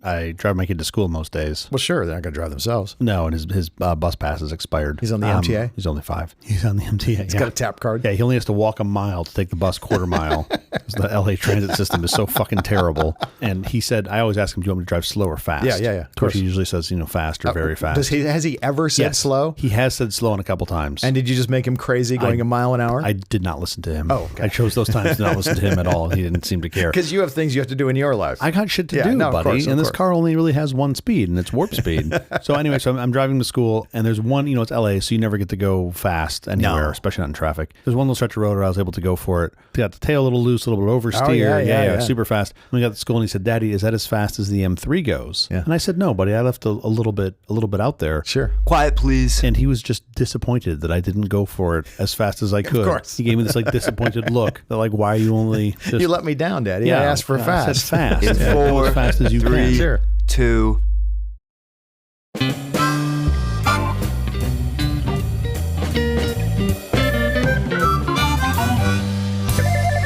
I drive my kid to school most days. Well, sure. They're not going to drive themselves. No, and his bus pass is expired. He's on the MTA? He's only 5. He's on the MTA. He's got a tap card. Yeah, he only has to walk a mile to take the bus quarter mile. The LA transit system is so fucking terrible. And he said, I always ask him, do you want me to drive slow or fast? Yeah. Of course, he usually says, fast or very fast. Has he ever said slow? He has said slow a couple times. And did you just make him crazy going a mile an hour? I did not listen to him. Oh, okay. I chose those times to not listen to him at all. He didn't seem to care. Because you have things you have to do in your life. I got shit to do, buddy. And this car only really has one speed, and it's warp speed. So anyway, I'm driving to school, and there's one, it's LA, so you never get to go fast anywhere, especially not in traffic. There's one little stretch of road where I was able to go for it. Got the tail a little loose, a little bit oversteer. Yeah, super fast. When we got to school, and he said, Daddy, is that as fast as the M3 goes? Yeah. And I said, no, buddy, I left a little bit out there. Sure. Quiet, please. And he was just disappointed that I didn't go for it as fast as I could. Of course. He gave me this disappointed look that why are you only you let me down, Daddy. I asked for fast. I said fast. In 4, as fast as you 3, can. Sure. 2.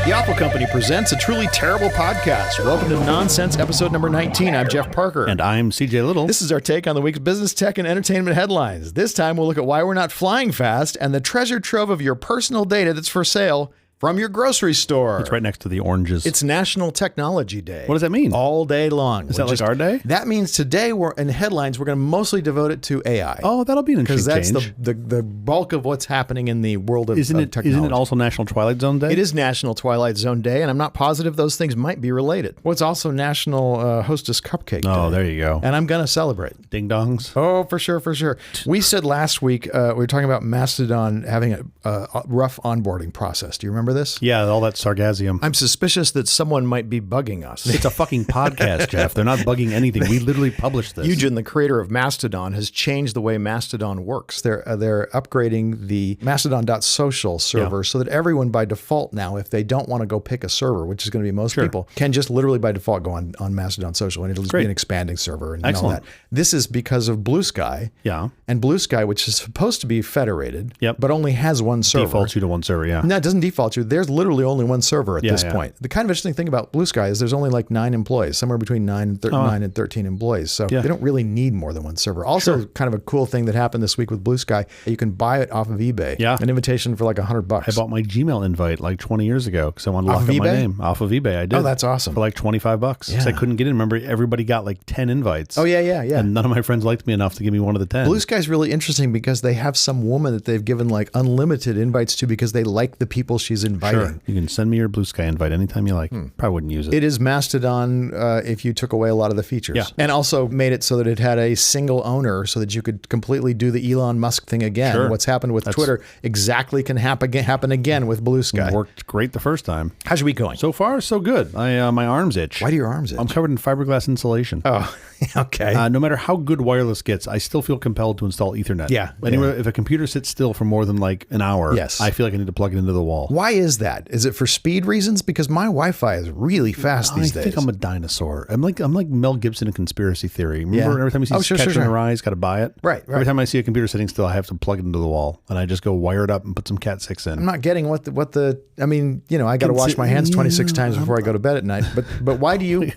The Apple Company presents a truly terrible podcast. Welcome to Nonsense, episode number 19. I'm Jeff Parker. And I'm CJ Little. This is our take on the week's business, tech, and entertainment headlines. This time we'll look at why we're not flying fast and the treasure trove of your personal data that's for sale from your grocery store. It's right next to the oranges. It's National Technology Day. What does that mean? All day long. Is that like our day? That means today in headlines, we're going to mostly devote it to AI. Oh, that'll be an interesting change. Because that's the bulk of what's happening in the world of technology. Isn't it also National Twilight Zone Day? It is National Twilight Zone Day, and I'm not positive those things might be related. Well, it's also National Hostess Cupcake Day. Oh, there you go. And I'm going to celebrate. Ding dongs? Oh, for sure. We said last week, we were talking about Mastodon having a rough onboarding process. Do you remember this? Yeah, all that sargasm. I'm suspicious that someone might be bugging us. It's a fucking podcast, Jeff. They're not bugging anything. We literally published this. Eugen, the creator of Mastodon, has changed the way Mastodon works. They're upgrading the Mastodon.social server so that everyone by default now, if they don't want to go pick a server, which is going to be most people, can just literally by default go on Mastodon Social, and it'll just be an expanding server and all that. This is because of Blue Sky. Yeah. And Blue Sky, which is supposed to be federated, Yep. but only has one server. Defaults you to one server, yeah. No, it doesn't default you. There's literally only one server at this point. The kind of interesting thing about Blue Sky is there's only like 9 employees, somewhere between 9 and 13 employees. So they don't really need more than one server. Also, kind of a cool thing that happened this week with Blue Sky, you can buy it off of eBay. Yeah. An invitation for like $100. I bought my Gmail invite like 20 years ago because I wanted to lock up my name. Off of eBay, I did. Oh, that's awesome. For like $25 because I couldn't get in. Remember, everybody got like 10 invites. Oh, yeah. And none of my friends liked me enough to give me one of the 10. Blue Sky's really interesting because they have some woman that they've given like unlimited invites to because they like the people she's inviting. Sure. You can send me your Blue Sky invite anytime you like. Probably wouldn't use it. It is Mastodon if you took away a lot of the features. Yeah. And also made it so that it had a single owner so that you could completely do the Elon Musk thing again. Sure. What's happened with Twitter exactly can happen again with Blue Sky. It worked great the first time. How's your week going? So far, so good. My arms itch. Why do your arms itch? I'm covered in fiberglass insulation. Oh, okay. No matter how good wireless gets, I still feel compelled to install Ethernet. Yeah. Anyway, if a computer sits still for more than like an hour, I feel like I need to plug it into the wall. Why is that? Is it for speed reasons? Because my Wi-Fi is really fast these days. I think I'm a dinosaur. I'm like Mel Gibson in Conspiracy Theory. Remember every time you see Catcher in the Rye, got to buy it? Right. Every time I see a computer sitting still, I have to plug it into the wall, and I just go wire it up and put some Cat 6 in. I'm not getting I got to wash my hands 26 times before I go to bed at night. But why do you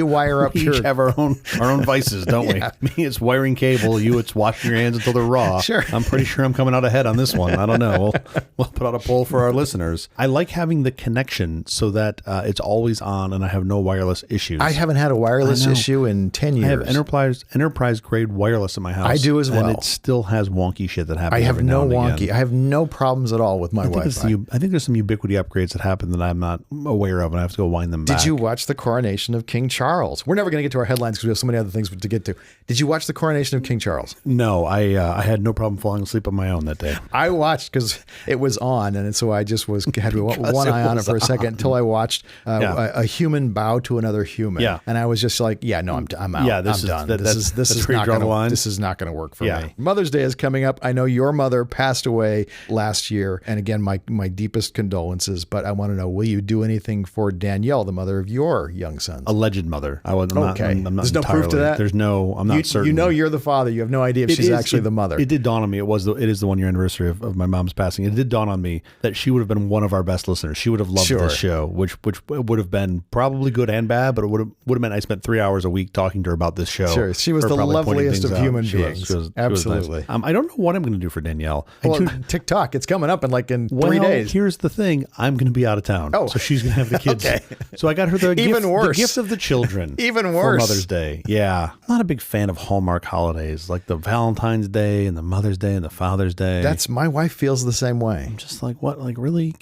wire up your... We each have our own vices, don't we? Me, it's wiring cable. You, it's washing your hands until they're raw. Sure. I'm pretty sure I'm coming out ahead on this one. I don't know. We'll put out a poll for our listeners. I like having the connection so that it's always on and I have no wireless issues. I haven't had a wireless issue in 10 years. I have enterprise grade wireless in my house. I do as well. And it still has wonky shit that happens. I have no wonky. I have no problems at all with my Wi-Fi. I think there's some Ubiquity upgrades that happen that I'm not aware of, and I have to go wind them back. Did you watch the coronation of King Charles? We're never going to get to our headlines because we have so many other things to get to. Did you watch the coronation of King Charles? No, I had no problem falling asleep on my own that day. I watched because it was on, and so I just had one eye on it for a second until I watched a human bow to another human. Yeah. And I was just like, I'm out. Yeah, I'm done. This is not going to work for me. Mother's Day is coming up. I know your mother passed away last year, and again, my deepest condolences. But I want to know, will you do anything for Danielle, the mother of your young sons? Alleged mother. I'm not There's no entirely proof to that? There's no, I'm not certain. You know you're the father. You have no idea if she's actually the mother. It did dawn on me. It is the 1 year anniversary of my mom's passing. It did dawn on me that she would have been one of our best listeners. She would have loved this show, which would have been probably good and bad, but it would have meant I spent 3 hours a week talking to her about this show. Sure. She was the loveliest of human beings. She was Absolutely. Nice. I don't know what I'm going to do for Danielle. Well, TikTok, it's coming up in 3 days. Here's the thing. I'm going to be out of town. Oh. So she's going to have the kids. Okay. So I got her the gift of the children. Even worse. For Mother's Day. Yeah. I'm not a big fan of Hallmark holidays, like the Valentine's Day and the Mother's Day and the Father's Day. My wife feels the same way. I'm just like, what? Like, really?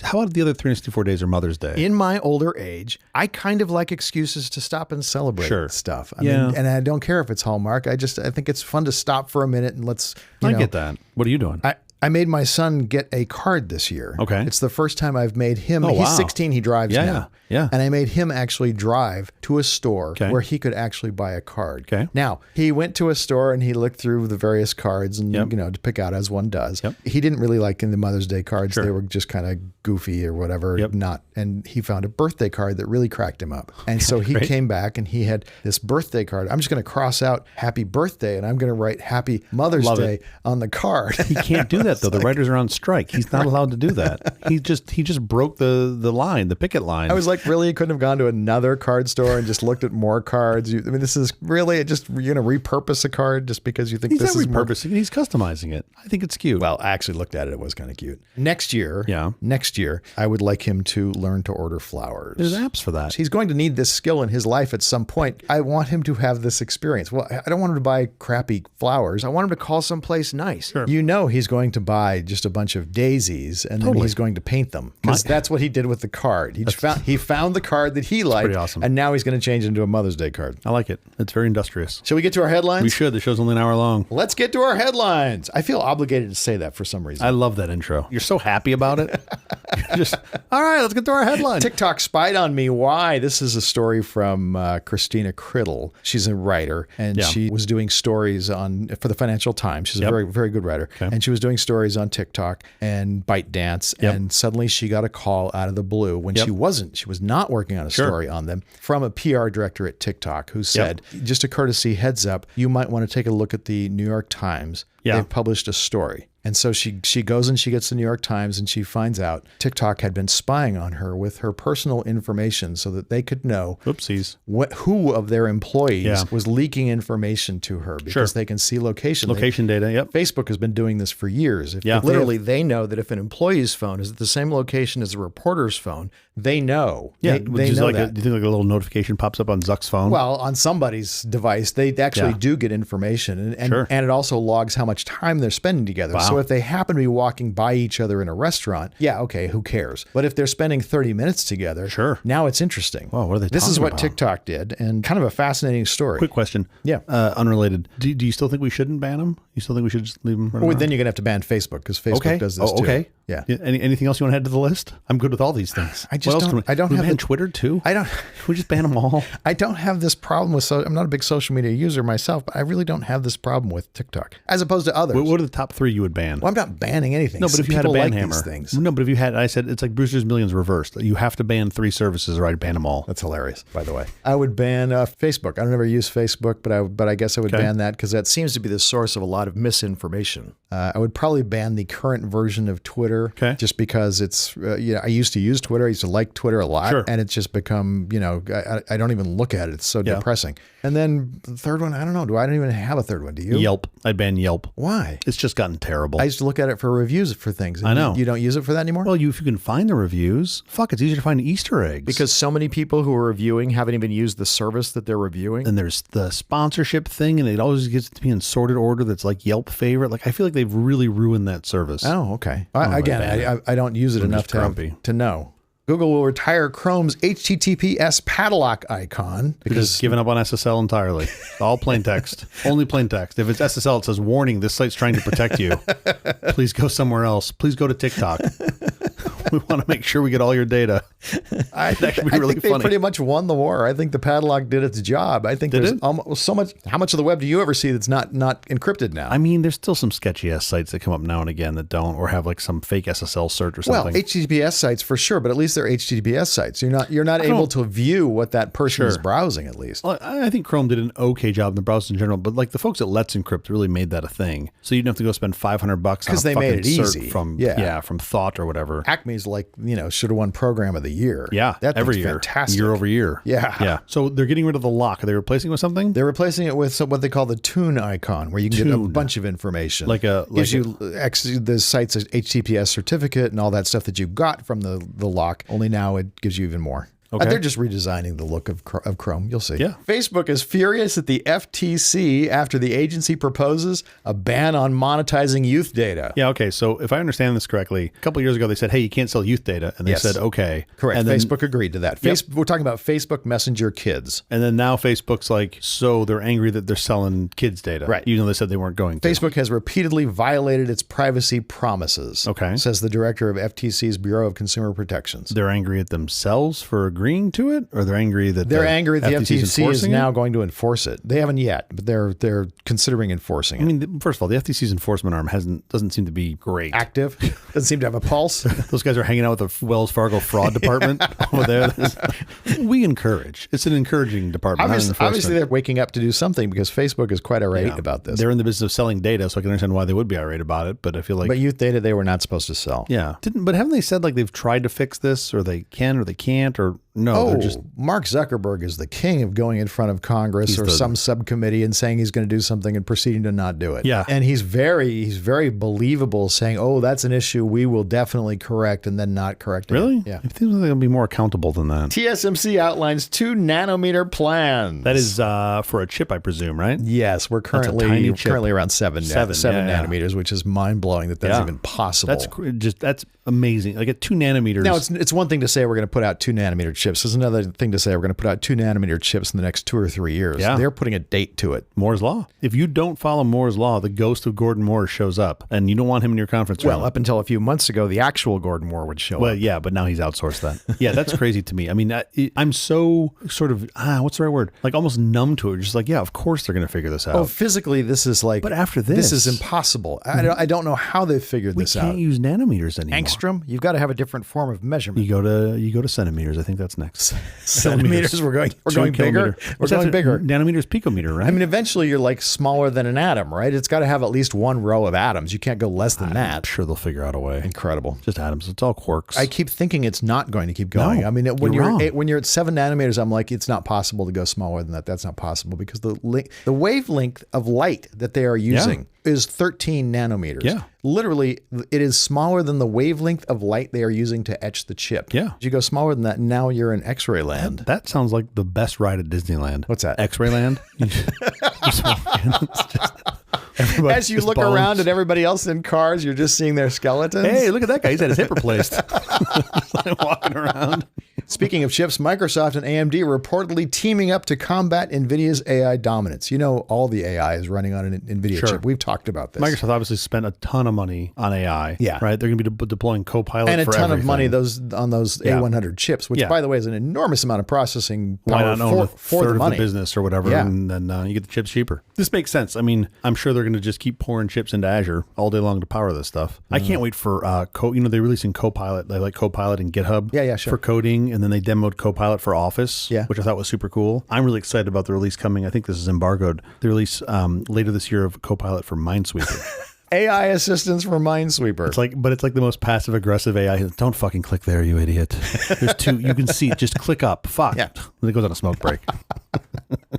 How about the other 364 days are Mother's Day? In my older age, I kind of like excuses to stop and celebrate stuff. I mean, and I don't care if it's Hallmark. I think it's fun to stop for a minute and let's, I get that. What are you doing? I made my son get a card this year. Okay. It's the first time I've made him. He's 16. He drives now. Yeah. And I made him actually drive to a store where he could actually buy a card. Okay. Now, he went to a store and he looked through the various cards and, to pick out as one does. Yep. He didn't really like the Mother's Day cards. They were just kind of goofy or whatever. And he found a birthday card that really cracked him up. And so he came back and he had this birthday card. I'm just going to cross out happy birthday and I'm going to write happy Mother's Day on the card. He can't do that though. The writers are on strike. He's not allowed to do that. He just broke the line, the picket line. I was like, really? You couldn't have gone to another card store and just looked at more cards? This is really just, you're going to repurpose a card just because you think this is repurposing it. He's customizing it. I think it's cute. Well, I actually looked at it. It was kind of cute. Next year, I would like him to learn to order flowers. There's apps for that. He's going to need this skill in his life at some point. I want him to have this experience. Well, I don't want him to buy crappy flowers. I want him to call someplace nice. Sure. He's going to buy just a bunch of daisies and then he's going to paint them because that's what he did with the card. He found the card that he liked, awesome. And now he's going to change it into a Mother's Day card. I like it. It's very industrious. Shall we get to our headlines? We should. The show's only an hour long. Let's get to our headlines. I feel obligated to say that for some reason. I love that intro. You're so happy about it. You're just, all right, let's get to our headlines. TikTok spied on me. Why? This is a story from Christina Criddle. She's a writer, and she was doing stories for the Financial Times. She's a very, very good writer. Okay. And she was doing stories on TikTok and ByteDance, and suddenly she got a call out of the blue when she was not working on a story on them from a PR director at TikTok who said, just a courtesy heads up, you might want to take a look at the New York Times. They've published a story. And so she goes and she gets the New York Times and she finds out TikTok had been spying on her with her personal information so that they could know who of their employees was leaking information to her because they can see location data. Yep. Facebook has been doing this for years. Literally, they know that if an employee's phone is at the same location as a reporter's phone, they know. Yeah, they know that. Do you think like a little notification pops up on Zuck's phone? Well, on somebody's device, they actually do get information, and it also logs how much time they're spending together. Wow. So if they happen to be walking by each other in a restaurant, who cares? But if they're spending 30 minutes together, now it's interesting. Well, what are they This is what about? TikTok did, and kind of a fascinating story. Quick question. Yeah. Unrelated. Do you still think we shouldn't ban them? You still think we should just leave them? Well, then you're going to have to ban Facebook because Facebook does this too. Okay. Yeah. Anything else you want to add to the list? I'm good with all these things. I don't have Twitter too. Can we just ban them all? I don't have this problem with. I'm not a big social media user myself, but I really don't have this problem with TikTok as opposed to others. What are the top 3 you would ban? Well, I'm not banning anything. No, but if you had a ban hammer, things. No, but if you had, I said it's like Brewster's Millions reversed. You have to ban 3 services, or I'd ban them all. That's hilarious, by the way. I would ban Facebook. I don't ever use Facebook, but I guess I would ban that because that seems to be the source of a lot of misinformation. I would probably ban the current version of Twitter, just because it's, I used to use Twitter. I used to like Twitter a lot, and it's just become, I don't even look at it. It's so depressing. And then the third one, I don't know. I don't even have a third one. Do you? Yelp. I'd ban Yelp. Why? It's just gotten terrible. I used to look at it for reviews for things. I know. You don't use it for that anymore? Well, if you can find the reviews, it's easier to find Easter eggs. Because so many people who are reviewing haven't even used the service that they're reviewing. And there's the sponsorship thing, and it always gets to be in sorted order that's like Yelp favorite. Like, I feel like they've really ruined that service. Oh, okay. I don't use it enough to know. Google will retire Chrome's HTTPS padlock icon because it's given up on SSL entirely. All plain text. Only plain text. If it's SSL, it says, warning, this site's trying to protect you. Please go somewhere else. Please go to TikTok. We want to make sure we get all your data. I think they pretty much won the war. I think the padlock did its job. I think there's almost so much. How much of the web do you ever see that's not encrypted now? I mean, there's still some sketchy ass sites that come up now and again that don't, or have like some fake SSL search or something. Well, HTTPS sites for sure, but at least they're HTTPS sites. You're not able to view what that person is browsing, at least. Well, I think Chrome did an okay job in the browsers in general, but like the folks at Let's Encrypt really made that a thing. So you don't have to go spend $500 on because they made it easy from Thought or whatever. Acme's like, should have won Program of the Year. Yeah, that every year, fantastic. Year over year. Yeah. So they're getting rid of the lock. Are they replacing it with something? They're replacing it with what they call the tune icon, where you can get a bunch of information. Gives you the site's HTTPS certificate and all that stuff that you got from the lock. Only now it gives you even more. Okay. They're just redesigning the look of Chrome. You'll see. Yeah. Facebook is furious at the FTC after the agency proposes a ban on monetizing youth data. Yeah, okay. So if I understand this correctly, a couple of years ago they said, hey, you can't sell youth data. And they said, okay. Correct. And Facebook agreed to that. We're talking about Facebook Messenger Kids. And then now Facebook's like, so they're angry that they're selling kids data. Right. Even though they said they weren't going to. Facebook has repeatedly violated its privacy promises. Okay. Says the director of FTC's Bureau of Consumer Protections. They're angry at themselves for agreeing to it? Or they're angry that the FTC is now it? going to enforce it. They haven't yet, but they're considering enforcing it. I mean, first of all, the FTC's enforcement arm doesn't seem to be great. Active. Doesn't seem to have a pulse. Those guys are hanging out with the Wells Fargo fraud department over there. We encourage. It's an encouraging department. Obviously, they're waking up to do something because Facebook is quite irate about this. They're in the business of selling data, so I can understand why they would be irate about it. But I feel like, but youth data they were not supposed to sell. Yeah, but haven't they said like they've tried to fix this, or they can, or they can't, or no? They're just Mark Zuckerberg is the king of going in front of Congress or some subcommittee and saying he's going to do something and proceeding to not do it. Yeah. And he's very believable, saying, oh, that's an issue we will definitely correct, and then not correct it. Really? Yeah. I think they'll be more accountable than that. TSMC outlines 2 nanometer plans. That is for a chip, I presume, right? Yes. We're currently around 7 nanometers, which is mind-blowing that's even possible. That's amazing. Like at 2 nanometers. Now, it's one thing to say we're going to put out 2 nanometer chips. There's another thing to say we're going to put out 2 nanometer chips in the next 2 or 3 years. Yeah. They're putting a date to it. Moore's Law. If you don't follow Moore's Law, the ghost of Gordon Moore shows up, and you don't want him in your conference room. Well, up until a few months ago, the actual Gordon Moore would show up. Well, yeah, but now he's outsourced that. Yeah, that's crazy to me. I mean, I'm so sort of, what's the right word? Like almost numb to it. Just like, yeah, of course they're going to figure this out. Oh, physically, this is like, but after this is impossible. I don't know how they figured this out. We can't use nanometers anymore. Angstrom? You've got to have a different form of measurement. You go to centimeters. I think that's next. Centimeters. We're going bigger. We're going bigger. Nanometers, picometer, right? I mean, eventually you're like smaller than an atom, right? It's got to have at least one row of atoms. You can't go less than that. I'm sure they'll figure out a way. Incredible. Just atoms. It's all quarks. I keep thinking it's not going to keep going. No, I mean, when you're at 7 nanometers, I'm like, it's not possible to go smaller than that. That's not possible because the wavelength of light that they are using is 13 nanometers. Yeah. Literally, it is smaller than the wavelength of light they are using to etch the chip. Yeah. If you go smaller than that, now you're in X-RayLand. That sounds like the best ride at Disneyland. What's that? X-RayLand. As you look around at everybody else in cars, you're just seeing their skeletons. Hey, look at that guy. He's had his hip replaced. Walking around. Speaking of chips, Microsoft and AMD reportedly teaming up to combat NVIDIA's AI dominance. You know, all the AI is running on an NVIDIA chip. We've talked about this. Microsoft obviously spent a ton of money on AI. Yeah. Right? They're going to be deploying Copilot and a ton everything. of money on those A100 chips, which, by the way, is an enormous amount of processing power. Why not own a third the money of the business or whatever, and then you get the chips cheaper. This makes sense. I mean, I'm sure they're going to just keep pouring chips into Azure all day long to power this stuff. I can't wait for they're releasing Copilot. They like Copilot in GitHub for coding, and then they demoed Copilot for Office, which I thought was super cool. I'm really excited about the release coming. I think this is embargoed. The release later this year of Copilot for Minesweeper. AI assistance for Minesweeper. It's like the most passive aggressive AI. Don't fucking click there, you idiot. There's 2. You can see it. Just click up. Fuck. Yeah. Then it goes on a smoke break.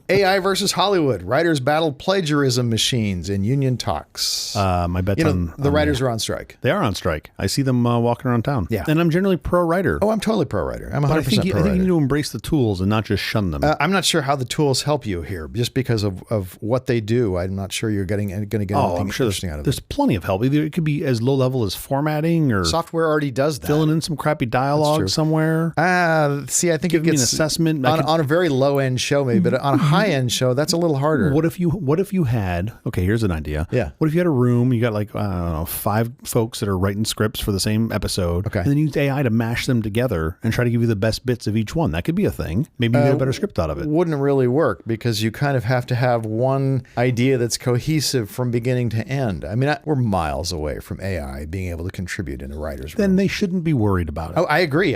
AI versus Hollywood. Writers battle plagiarism machines in union talks. My bet's the writers are on strike. They are on strike. I see them walking around town. Yeah. And I'm generally pro-writer. Oh, I'm totally pro-writer. I'm 100% pro-writer. pro-writer. I think you need to embrace the tools and not just shun them. I'm not sure how the tools help you here. Just because of what they do, I'm not sure you're going to get anything interesting out of it. There's plenty of help. Either it could be as low level as formatting or software already does that. Filling in some crappy dialogue somewhere. See, I think it gets an assessment on a very low end show show maybe, but on a high-end show, that's a little harder. What if you had, okay, here's an idea. Yeah. What if you had a room, you got like, I don't know, 5 folks that are writing scripts for the same episode. Okay. And then you use AI to mash them together and try to give you the best bits of each one. That could be a thing. Maybe you get a better script out of it. Wouldn't really work because you kind of have to have one idea that's cohesive from beginning to end. I mean, we're miles away from AI being able to contribute in a writer's room. Then they shouldn't be worried about it. Oh, I agree.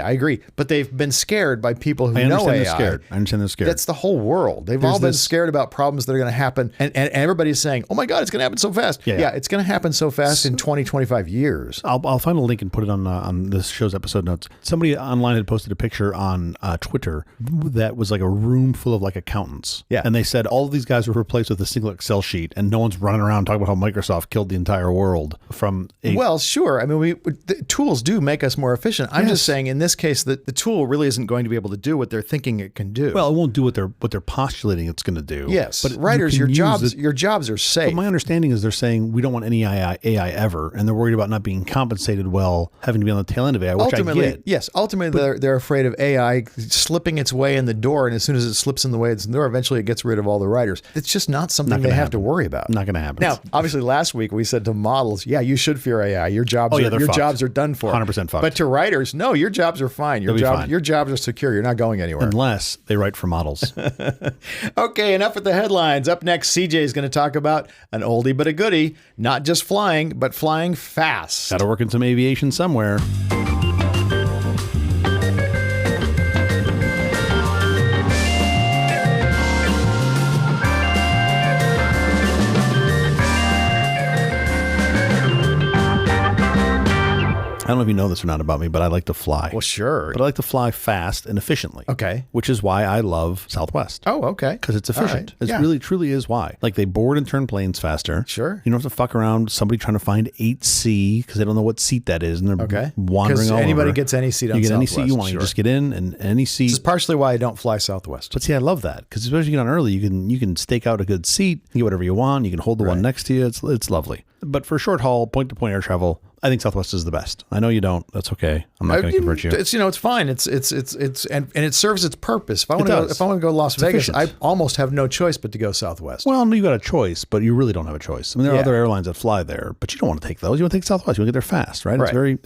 But they've been scared by people who know AI. I understand they're scared. That's the whole world. They've all been scared about problems that are going to happen. And everybody's saying, oh my God, it's going to happen so fast. Yeah, it's going to happen so fast in 20, 25 years. I'll find a link and put it on this show's episode notes. Somebody online had posted a picture on Twitter that was like a room full of like accountants. Yeah. And they said all of these guys were replaced with a single Excel sheet and no one's running around talking about how Microsoft killed the entire world from a... Well, sure. I mean, the tools do make us more efficient. I'm just saying in this case that the tool really isn't going to be able to do what they're thinking it can do. Well, it won't do what they're postulating it's going to do. Yes. But writers, your jobs are safe. But my understanding is they're saying we don't want any AI ever, and they're worried about not being compensated well, having to be on the tail end of AI, which I get. Yes. Ultimately, they're afraid of AI slipping its way in the door, and as soon as it slips in the way in the door, eventually it gets rid of all the writers. It's just not something they have to worry about. Not going to happen. Now, obviously, last week we said to models, yeah, you should fear AI. Your jobs are done for. 100% fucked. But to writers, no, your jobs are fine. Your jobs are secure. You're not going anywhere. Unless they write for models. Okay, enough with the headlines. Up next, CJ is going to talk about an oldie but a goodie, not just flying, but flying fast. Got to work in some aviation somewhere. I don't know if you know this or not about me, but I like to fly. Well, sure. But I like to fly fast and efficiently. Okay. Which is why I love Southwest. Oh, okay. Because it's efficient. Right. It really, truly is why. Like they board and turn planes faster. Sure. You don't have to fuck around somebody trying to find 8C because they don't know what seat that is. And they're wandering all over. Anybody gets any seat on Southwest. You get any seat you want. Sure. You just get in and any seat. This is partially why I don't fly Southwest. But see, I love that because especially if you get on early, you can stake out a good seat, you get whatever you want. You can hold the one next to you. It's lovely. But for short haul, point-to-point air travel, I think Southwest is the best. I know you don't. That's okay. I'm not going to convert you. It's fine. It's and it serves its purpose. If I want to go to Las Vegas, I almost have no choice but to go Southwest. Well, you got a choice, but you really don't have a choice. I mean, there are other airlines that fly there, but you don't want to take those. You want to take Southwest. You want to get there fast, right? It's very.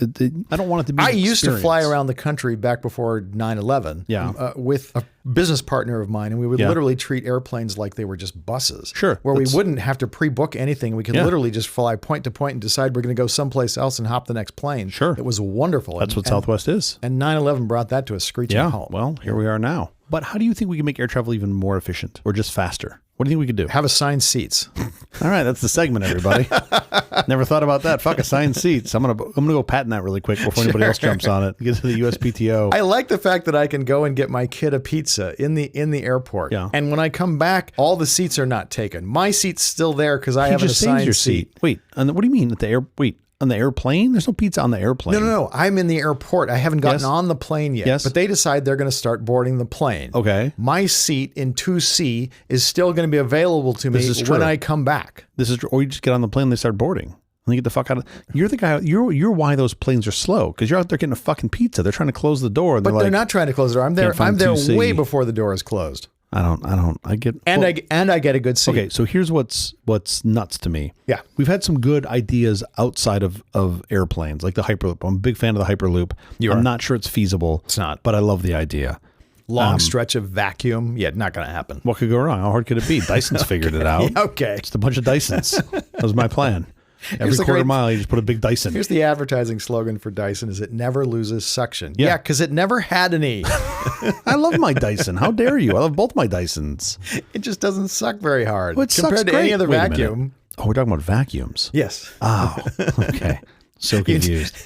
I don't want it to be. I used to fly around the country back before 9/11. Yeah. With a business partner of mine, and we would literally treat airplanes like they were just buses. Sure. Where we wouldn't have to pre-book anything. We could literally just fly point to point and decide we're going to go someplace else and hop the next plane. Sure. It was wonderful. That's what Southwest is. And 9/11 brought that to a screeching halt. Well, here we are now. But how do you think we can make air travel even more efficient or just faster? What do you think we could do? Have assigned seats. All right, that's the segment, everybody. Never thought about that. Fuck assigned seats. I'm gonna go patent that really quick before anybody else jumps on it. Get to the USPTO. I like the fact that I can go and get my kid a pizza in the airport. Yeah. And when I come back, all the seats are not taken. My seat's still there because I have an assigned seat. Wait, what do you mean at the air? Wait. On the airplane? There's no pizza on the airplane. No. I'm in the airport. I haven't gotten on the plane yet. Yes. But they decide they're going to start boarding the plane. Okay. My seat in 2C is still going to be available to me when I come back. This is true. Or you just get on the plane and they start boarding. And you get the fuck out of... You're the guy... You're why those planes are slow. Because you're out there getting a fucking pizza. They're trying to close the door. And but they're not trying to close the door. I'm there way before the door is closed. I get... I get a good seat. Okay, so here's what's nuts to me. Yeah. We've had some good ideas outside of airplanes, like the Hyperloop. I'm a big fan of the Hyperloop. I'm not sure it's feasible. It's not. But I love the idea. Long stretch of vacuum. Yeah, not going to happen. What could go wrong? How hard could it be? Dyson's figured it out. Okay. Just a bunch of Dysons. That was my plan. Every quarter mile, you just put a big Dyson. Here's the advertising slogan for Dyson is it never loses suction. Yeah, because it never had any. I love my Dyson. How dare you? I love both my Dysons. It just doesn't suck very hard. Well, compared to any other vacuum. Oh, we're talking about vacuums. Yes. Oh, okay. So confused.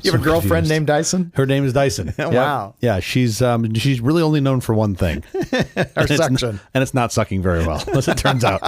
You have a girlfriend named Dyson? Her name is Dyson. Wow. Yeah, she's really only known for one thing. Her suction. And it's not sucking very well, as it turns out.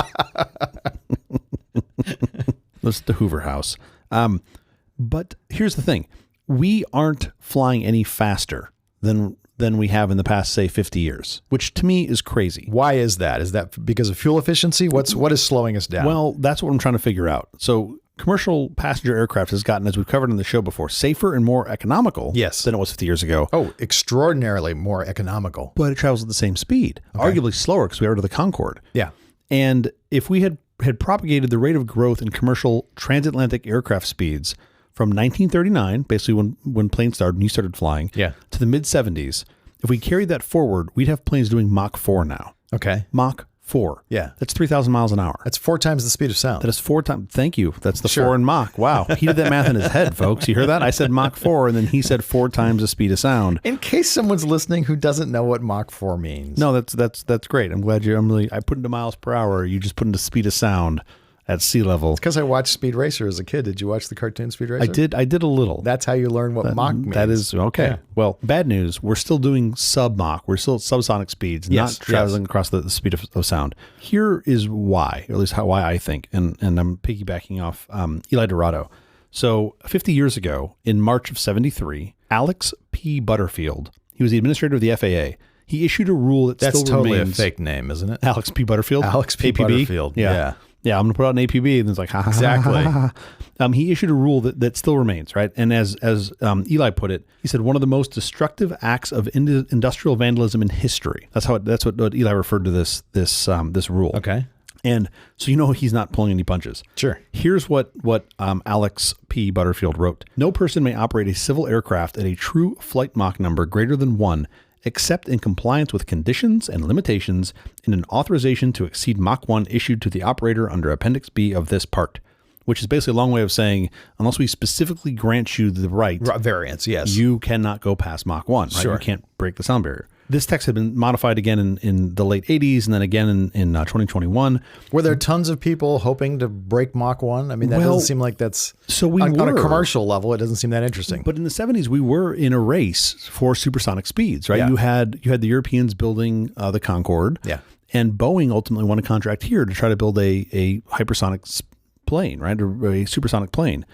This is the Hoover House. But here's the thing. We aren't flying any faster than we have in the past, say, 50 years, which to me is crazy. Why is that? Is that because of fuel efficiency? What is slowing us down? Well, that's what I'm trying to figure out. So commercial passenger aircraft has gotten, as we've covered on the show before, safer and more economical than it was 50 years ago. Oh, extraordinarily more economical. But it travels at the same speed, arguably slower because we are to the Concorde. Yeah. And if we had propagated the rate of growth in commercial transatlantic aircraft speeds from 1939, basically when planes started and you started flying, to the mid-70s, if we carried that forward, we'd have planes doing Mach 4 now. Okay. Mach 4. Yeah. That's 3,000 miles an hour. That's 4 times the speed of sound. That is 4 times. Thank you. That's the 4 in Mach. Wow. He did that math in his head, folks. You hear that? I said Mach 4, and then he said 4 times the speed of sound. In case someone's listening who doesn't know what Mach 4 means. No, that's great. I'm glad I put into miles per hour. You just put into speed of sound at sea level. It's because I watched Speed Racer as a kid. Did you watch the cartoon Speed Racer? I did a little. That's how you learn what Mach means. That is, okay. Yeah. Well, bad news. We're still doing sub-Mach. We're still at subsonic speeds, not traveling across the speed of sound. Here is why, or at least why I think, and I'm piggybacking off Eli Dorado. So 50 years ago, in March of 73, Alex P. Butterfield, he was the administrator of the FAA, he issued a rule that That's still totally remains. a fake name, isn't it? Alex P. Butterfield? Alex P. APB? Butterfield. Yeah. Yeah, I'm going to put out an APB, and it's like, ha, ha, exactly. Ha, ha, ha. He issued a rule that still remains, right? And as Eli put it, he said one of the most destructive acts of industrial vandalism in history. That's what Eli referred to this rule. Okay. And so he's not pulling any punches. Sure. Here's what Alex P. Butterfield wrote. No person may operate a civil aircraft at a true flight Mach number greater than 1 except in compliance with conditions and limitations in an authorization to exceed Mach 1 issued to the operator under Appendix B of this part, which is basically a long way of saying, unless we specifically grant you the right variance, yes, you cannot go past Mach 1. Right? Sure. You can't break the sound barrier. This text had been modified again in the late 80s and then again in 2021. Were there tons of people hoping to break Mach 1? I mean, that doesn't seem like that's... So on a commercial level, it doesn't seem that interesting. But in the 70s, we were in a race for supersonic speeds, right? Yeah. You had the Europeans building the Concorde. Yeah. And Boeing ultimately won a contract here to try to build a hypersonic plane, right? A supersonic plane.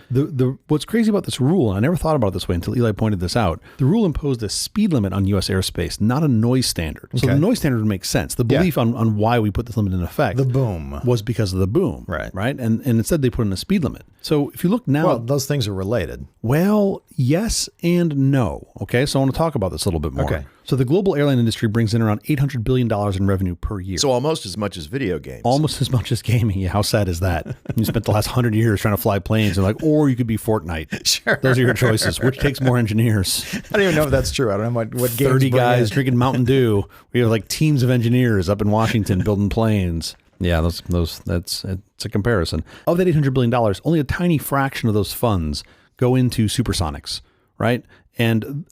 What's crazy about this rule, and I never thought about it this way until Eli pointed this out, the rule imposed a speed limit on U.S. airspace, not a noise standard. So the noise standard would make sense. The belief on why we put this limit in effect, the boom, was because of the boom, right? And instead they put in a speed limit. So if you look now, well, those things are related. Well, yes and no. Okay, so I want to talk about this a little bit more. Okay. So the global airline industry brings in around $800 billion in revenue per year. So almost as much as video games. Almost as much as gaming. Yeah, how sad is that? You spent the last 100 years trying to fly planes and or you could be Fortnite. Sure. Those are your choices. Which takes more engineers? I don't even know if that's true. I don't know what games 30 guys drinking Mountain Dew. We have like teams of engineers up in Washington building planes. Yeah, it's a comparison. Of that $800 billion, only a tiny fraction of those funds go into supersonics, right? And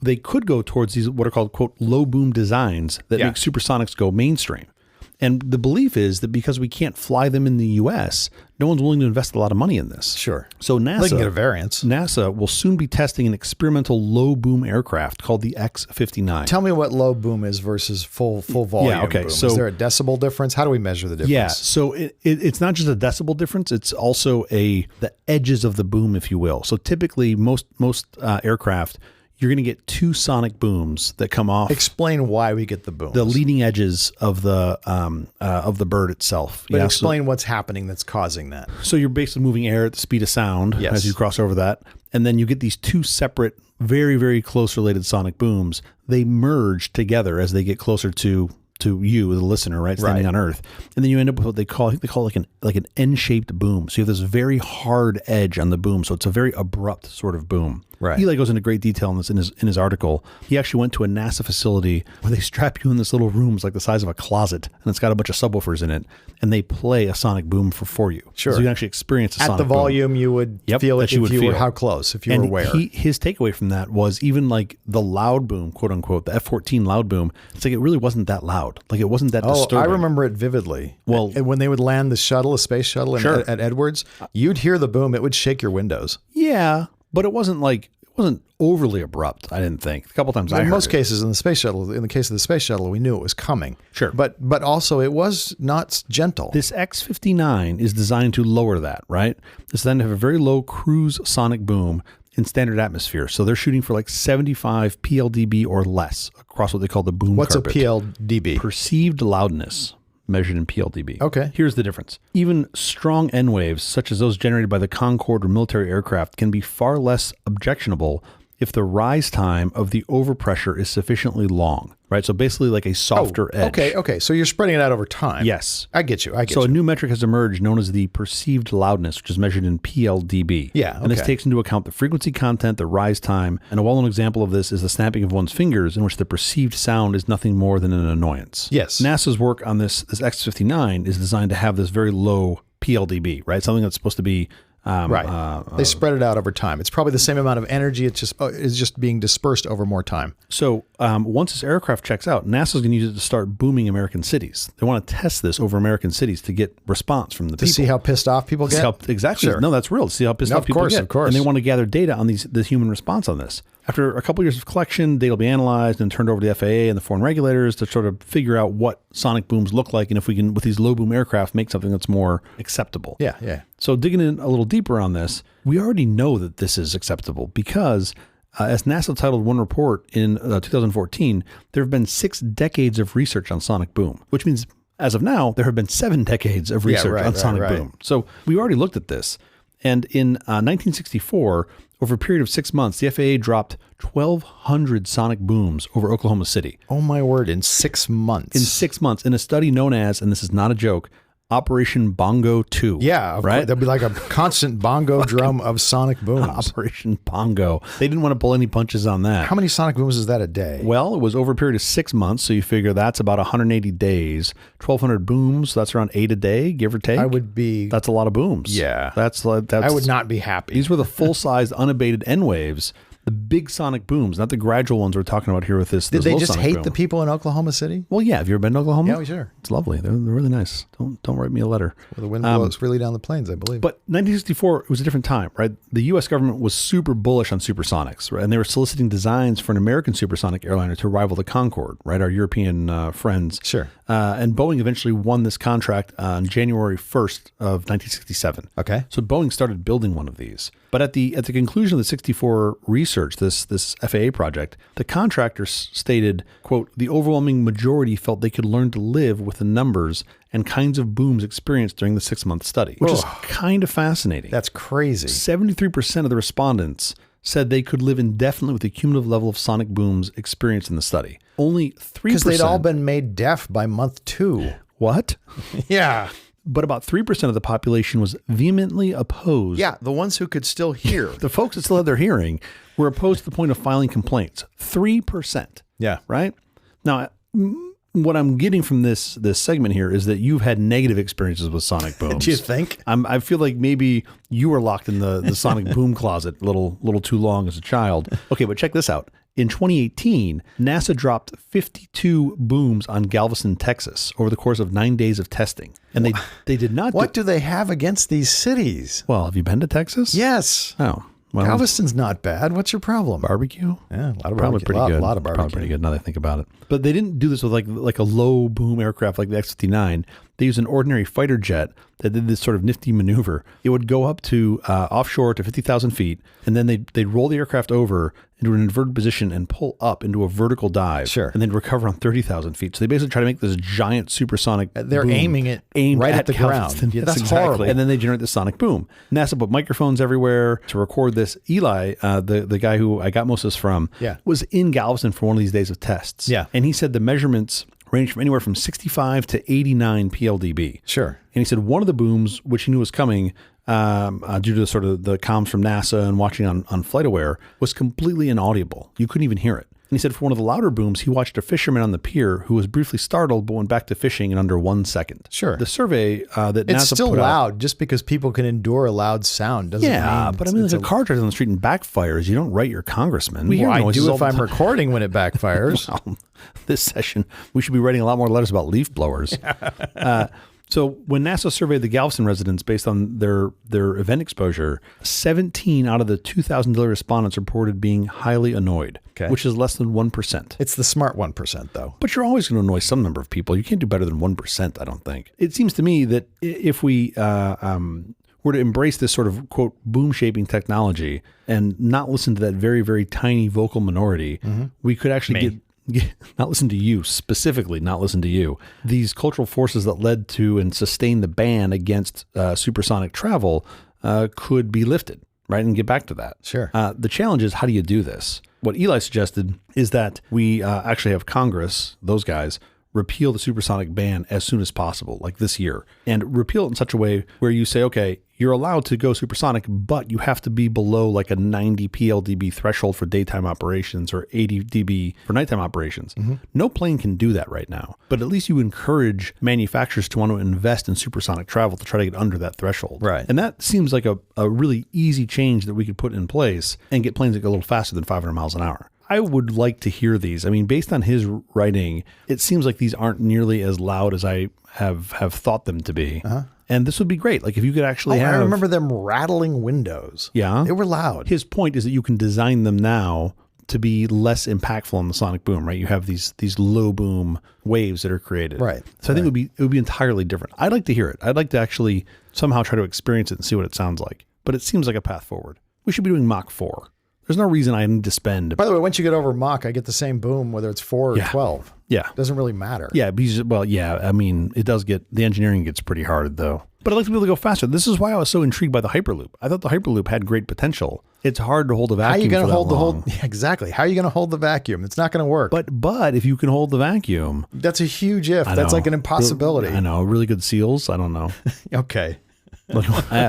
they could go towards these what are called, quote, low boom designs that make supersonics go mainstream. And the belief is that because we can't fly them in the U.S., no one's willing to invest a lot of money in this. Sure. So They can get a variance. NASA will soon be testing an experimental low boom aircraft called the X-59. Tell me what low boom is versus full volume. Yeah, okay. Boom. So, is there a decibel difference? How do we measure the difference? Yeah. So it's not just a decibel difference. It's also the edges of the boom, if you will. So typically most aircraft, you're going to get 2 sonic booms that come off. Explain why we get the booms. The leading edges of the bird itself. But explain what's happening that's causing that. So you're basically moving air at the speed of sound as you cross over that. And then you get these 2 separate, very, very close related sonic booms. They merge together as they get closer to you, the listener, right, standing on Earth, and then you end up with what they call like an N-shaped boom. So you have this very hard edge on the boom, so it's a very abrupt sort of boom. Right. Eli goes into great detail on this in his article. He actually went to a NASA facility where they strap you in this little room, it's like the size of a closet, and it's got a bunch of subwoofers in it, and they play a sonic boom for you. Sure. So you can actually experience a sonic boom. At the volume you would feel it if you were how close, if you were aware. His takeaway from that was even like the loud boom, quote unquote, the F-14 loud boom, it's like it really wasn't that loud. Like it wasn't that disturbing. I remember it vividly. Well, when they would land the shuttle, a space shuttle at Edwards, you'd hear the boom. It would shake your windows. Yeah, but it wasn't overly abrupt, I didn't think. A couple times in most cases in the space shuttle, in the case of the space shuttle, we knew it was coming. Sure. But also it was not gentle. This X-59 is designed to lower that, right? It's designed to have a very low cruise sonic boom in standard atmosphere. So they're shooting for like 75 PLDB or less across what they call the boom carpet. What's a PLDB? Perceived loudness. measured in PLDB. Okay. Here's the difference. Even strong N waves, such as those generated by the Concorde or military aircraft, can be far less objectionable if the rise time of the overpressure is sufficiently long, right? So basically like a softer edge. Okay. So you're spreading it out over time. Yes. I get you. So a new metric has emerged known as the perceived loudness, which is measured in PLDB. Yeah. And this takes into account the frequency content, the rise time, and a well-known example of this is the snapping of one's fingers, in which the perceived sound is nothing more than an annoyance. Yes. NASA's work on this X-59 is designed to have this very low PLDB, right? Something that's supposed to be they spread it out over time. It's probably the same amount of energy. It's just being dispersed over more time. So once this aircraft checks out, NASA's going to use it to start booming American cities. They want to test this over American cities to get response from the people. To see how pissed off people get? Exactly. Sure. No, that's real. To see how pissed off people get. Of course. And they want to gather data on the human response on this. After a couple of years of collection, data will be analyzed and turned over to the FAA and the foreign regulators to sort of figure out what sonic booms look like and if we can, with these low boom aircraft, make something that's more acceptable. Yeah. So digging in a little deeper on this, we already know that this is acceptable because as NASA titled one report in 2014, there have been 6 decades of research on sonic boom, which means as of now, there have been 7 decades of research on sonic boom. So we already looked at this. And in 1964, over a period of 6 months, the FAA dropped 1,200 sonic booms over Oklahoma City. Oh my word, in 6 months. In 6 months, in a study known as, and this is not a joke, Operation Bongo 2. Yeah, right? There'll be like a constant bongo drum of sonic booms. Operation Bongo. They didn't want to pull any punches on that. How many sonic booms is that a day? Well, it was over a period of 6 months, so you figure that's about 180 days. 1,200 booms, so that's around 8 a day, give or take. That's a lot of booms. Yeah. That's I would not be happy. These were the full-sized, unabated N waves. The big sonic booms, not the gradual ones we're talking about here with this. Did they just hate the people in Oklahoma City? Well, yeah. Have you ever been to Oklahoma? Yeah, sure. It's lovely. They're really nice. Don't write me a letter. Well, the wind blows really down the plains, I believe. But 1964, it was a different time, right? The U.S. government was super bullish on supersonics, right? And they were soliciting designs for an American supersonic airliner to rival the Concorde, right? Our European friends. Sure. And Boeing eventually won this contract on January 1st of 1967. Okay. So Boeing started building one of these. But at the conclusion of the 64 research, this FAA project, the contractors stated, quote, the overwhelming majority felt they could learn to live with the numbers and kinds of booms experienced during the 6-month study, which is kind of fascinating. That's crazy. 73% of the respondents said they could live indefinitely with the cumulative level of sonic booms experienced in the study. Only 3%. Because they'd all been made deaf by month 2. What? Yeah. But about 3% of the population was vehemently opposed. Yeah, the ones who could still hear. The folks that still had their hearing were opposed to the point of filing complaints. 3%. Yeah. Right? Now, what I'm getting from this segment here is that you've had negative experiences with sonic booms. Do you think? I feel like maybe you were locked in the sonic boom closet a little too long as a child. Okay, but check this out. In 2018, NASA dropped 52 booms on Galveston, Texas over the course of 9 days of testing. And they did not... What do they have against these cities? Well, have you been to Texas? Yes. Oh. Well, Galveston's not bad. What's your problem? Barbecue? Yeah, a lot of probably barbecue. Pretty good. A lot of barbecue. Probably pretty good now that I think about it. But they didn't do this with like a low boom aircraft like the X-59. They used an ordinary fighter jet that did this sort of nifty maneuver. It would go up to offshore to 50,000 feet, and then they'd roll the aircraft over into an inverted position and pull up into a vertical dive. Sure. And then recover on 30,000 feet. So they basically try to make this giant supersonic They're boom aiming it right at the ground. Yes, That's exactly. horrible. And then they generate the sonic boom. NASA put microphones everywhere to record this. Eli, the guy who I got most of this from, was in Galveston for one of these days of tests. Yeah. And he said the measurements range from anywhere from 65 to 89 PLDB. Sure. And he said one of the booms, which he knew was coming due to sort of the comms from NASA and watching on FlightAware, was completely inaudible. You couldn't even hear it. And he said for one of the louder booms, he watched a fisherman on the pier who was briefly startled but went back to fishing in under 1 second. Sure. The survey that it's NASA still put loud. out, Just because people can endure a loud sound doesn't mean... but I mean, if a car drives on the street and backfires, you don't write your congressman. Well, I do if I'm recording when it backfires. Well, this session, we should be writing a lot more letters about leaf blowers. So when NASA surveyed the Galveston residents based on their event exposure, 17 out of the 2,000 daily respondents reported being highly annoyed, which is less than 1%. It's the smart 1%, though. But you're always going to annoy some number of people. You can't do better than 1%, I don't think. It seems to me that if we were to embrace this sort of, quote, boom shaping technology and not listen to that very, very tiny vocal minority, we could actually get not listen to you, specifically not listen to you, these cultural forces that led to and sustained the ban against supersonic travel could be lifted, right? And get back to that. Sure. The challenge is, how do you do this? What Eli suggested is that we actually have Congress, those guys, repeal the supersonic ban as soon as possible, like this year, and repeal it in such a way where you say, okay, you're allowed to go supersonic, but you have to be below like a 90 PLDB threshold for daytime operations or 80 dB for nighttime operations. Mm-hmm. No plane can do that right now, but at least you encourage manufacturers to want to invest in supersonic travel to try to get under that threshold. Right. And that seems like a really easy change that we could put in place and get planes that go a little faster than 500 miles an hour. I would like to hear these. I mean, based on his writing, it seems like these aren't nearly as loud as I have thought them to be. Uh-huh. And this would be great. Like if you could actually have... I remember them rattling windows. Yeah. They were loud. His point is that you can design them now to be less impactful on the sonic boom, right? You have these low boom waves that are created. Right. So I think it would be entirely different. I'd like to hear it. I'd like to actually somehow try to experience it and see what it sounds like. But it seems like a path forward. We should be doing Mach 4. There's no reason I need to spend. By the way, once you get over Mach, I get the same boom, whether it's 4 or 12. Yeah. Doesn't really matter. Yeah. I mean, it does the engineering gets pretty hard though. But I'd like to be able to go faster. This is why I was so intrigued by the Hyperloop. I thought the Hyperloop had great potential. It's hard to hold a vacuum. How are you going to hold the whole? Exactly. How are you going to hold the vacuum? It's not going to work. But if you can hold the vacuum, that's a huge if. That's like an impossibility. I know. Really good seals. I don't know. Okay.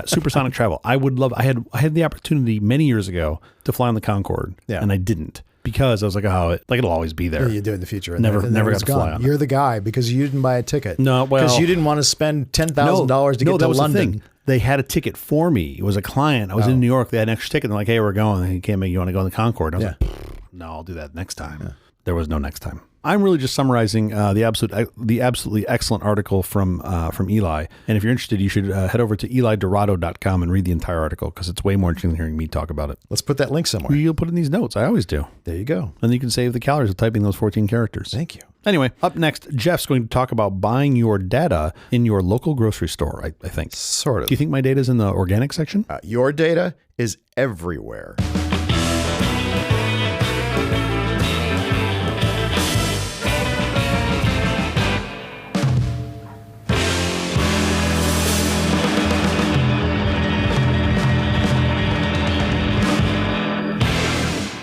Supersonic travel. I would love. I had the opportunity many years ago to fly on the Concorde, and I didn't because I was like, it'll always be there. Yeah, you do in the future. Never got to fly on. You're the guy because you didn't buy a ticket. No, well, because you didn't want to spend $10,000 to get to London. The thing. They had a ticket for me. It was a client. I was in New York. They had an extra ticket. They're like, hey, we're going. You can't make. You want to go on the Concorde? And I was like, no, I'll do that next time. Yeah. There was no next time. I'm really just summarizing the absolutely excellent article from Eli. And if you're interested, you should head over to elidorado.com and read the entire article because it's way more interesting than hearing me talk about it. Let's put that link somewhere. You'll put it in these notes. I always do. There you go. And you can save the calories of typing those 14 characters. Thank you. Anyway, up next, Jeff's going to talk about buying your data in your local grocery store, I think. Sort of. Do you think my data is in the organic section? Your data is everywhere.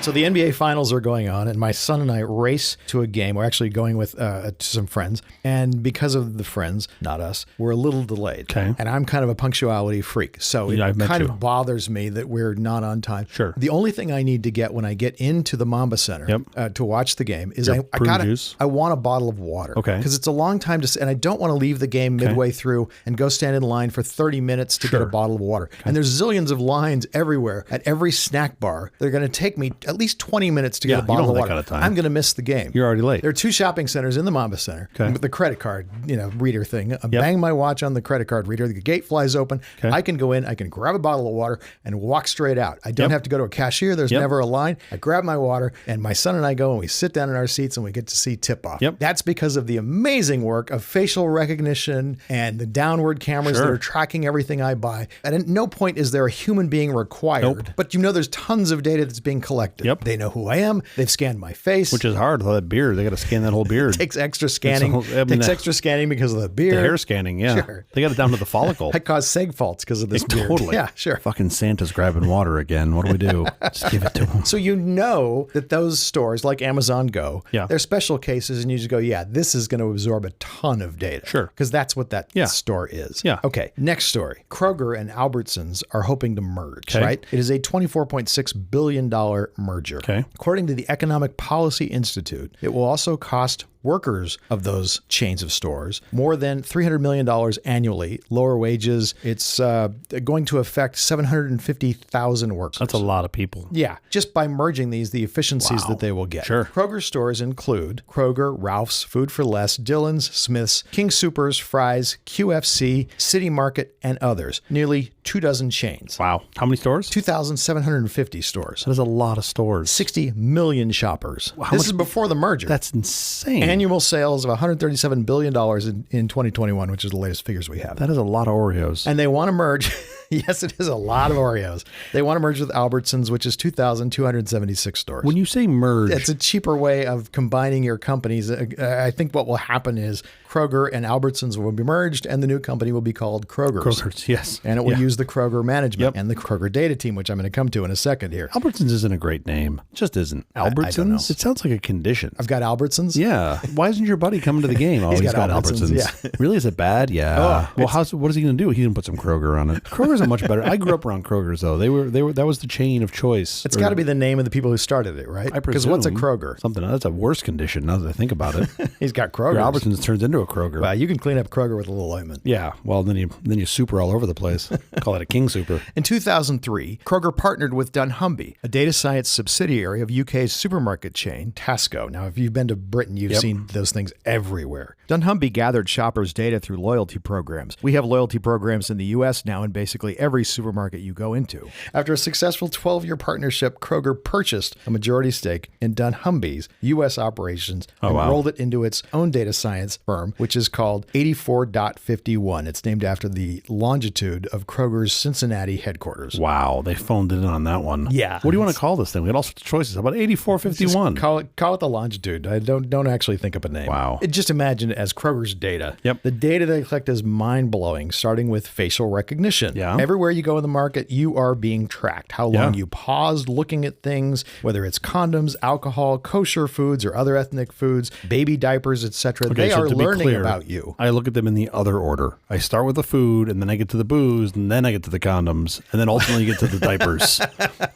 So the NBA finals are going on, and my son and I race to a game. We're actually going with to some friends, and because of the friends, not us, we're a little delayed. Okay. And I'm kind of a punctuality freak, so it kind of bothers me that we're not on time. Sure. The only thing I need to get when I get into the Mamba Center to watch the game is I want a bottle of water. Okay. Because it's a long time and I don't want to leave the game midway through and go stand in line for 30 minutes to get a bottle of water. Okay. And there's zillions of lines everywhere at every snack bar. They're going to take me at least 20 minutes to get a bottle of water. Kind of time. I'm going to miss the game. You're already late. There are 2 shopping centers in the Mamba Center with the credit card, reader thing. I bang my watch on the credit card reader. The gate flies open. Okay. I can go in. I can grab a bottle of water and walk straight out. I don't have to go to a cashier. There's never a line. I grab my water and my son and I go and we sit down in our seats and we get to see tip off. Yep. That's because of the amazing work of facial recognition and the downward cameras that are tracking everything I buy. And at no point is there a human being required. But there's tons of data that's being collected. Yep. They know who I am. They've scanned my face. Which is hard. That beard. They got to scan that whole beard. It takes extra scanning. Extra scanning because of the beard. The hair scanning, yeah. Sure. They got it down to the follicle. I cause seg faults because of this beard. Totally. Yeah, sure. Fucking Santa's grabbing water again. What do we do? Just give it to him. So that those stores like Amazon Go, they're special cases and you just go, this is going to absorb a ton of data. Sure. Because that's what that store is. Yeah. Okay, next story. Kroger and Albertsons are hoping to merge, right? It is a $24.6 billion merger. Okay. According to the Economic Policy Institute, it will also cost workers of those chains of stores more than $300 million annually, lower wages. It's going to affect 750,000 workers. That's a lot of people. Yeah. Just by merging these, the efficiencies that they will get. Sure. Kroger stores include Kroger, Ralph's, Food for Less, Dillon's, Smith's, King Soopers, Fry's, QFC, City Market, and others. Nearly 24 chains. Wow. How many stores? 2,750 stores. That is a lot of stores. 60 million shoppers. This is before the merger. That's insane. Annual sales of $137 billion in 2021, which is the latest figures we have. That is a lot of Oreos. And they want to merge. Yes, it is a lot of Oreos. They want to merge with Albertsons, which is 2,276 stores. When you say merge, it's a cheaper way of combining your companies. I think what will happen is Kroger and Albertsons will be merged, and the new company will be called Kroger's. Yes. And it will use the Kroger management and the Kroger data team, which I'm going to come to in a second here. Albertsons isn't a great name. It just isn't. Albertsons? I don't know. It sounds like a condition. I've got Albertsons? Yeah. Why isn't your buddy coming to the game? Oh, he's got Albertsons. Yeah. Really? Is it bad? Yeah. Well, what is he going to do? He's going to put some Kroger on it. Kroger's a much better. I grew up around Kroger's, though. They were. That was the chain of choice. It's got to be the name of the people who started it, right? I presume. Because what's a Kroger? Something. That's a worse condition now that I think about it. He's got Kroger. Your Albertsons turns into a Kroger. Well, you can clean up Kroger with a little ointment. Yeah. Well, then you super all over the place. Call it a king super. In 2003, Kroger partnered with dunnhumby, a data science subsidiary of UK's supermarket chain, Tesco. Now, if you've been to Britain, you've seen those things everywhere. dunnhumby gathered shoppers' data through loyalty programs. We have loyalty programs in the U.S. now in basically every supermarket you go into. After a successful 12-year partnership, Kroger purchased a majority stake in dunnhumby's U.S. operations and rolled it into its own data science firm, which is called 84.51. It's named after the longitude of Kroger's Cincinnati headquarters. Wow, they phoned it in on that one. Yeah. What do you want to call this thing? We had all sorts of choices. How about 84.51? Call it the longitude. I don't actually think up a name. Wow. Just imagine it as Kroger's data. Yep. The data they collect is mind-blowing, starting with facial recognition. Yeah. Everywhere you go in the market, you are being tracked. How long you paused looking at things, whether it's condoms, alcohol, kosher foods, or other ethnic foods, baby diapers, etc. Okay, they so are to be learning clear, about you. I look at them in the other order. I start with the food, and then I get to the booze, and then I get to the condoms, and then ultimately you get to the diapers.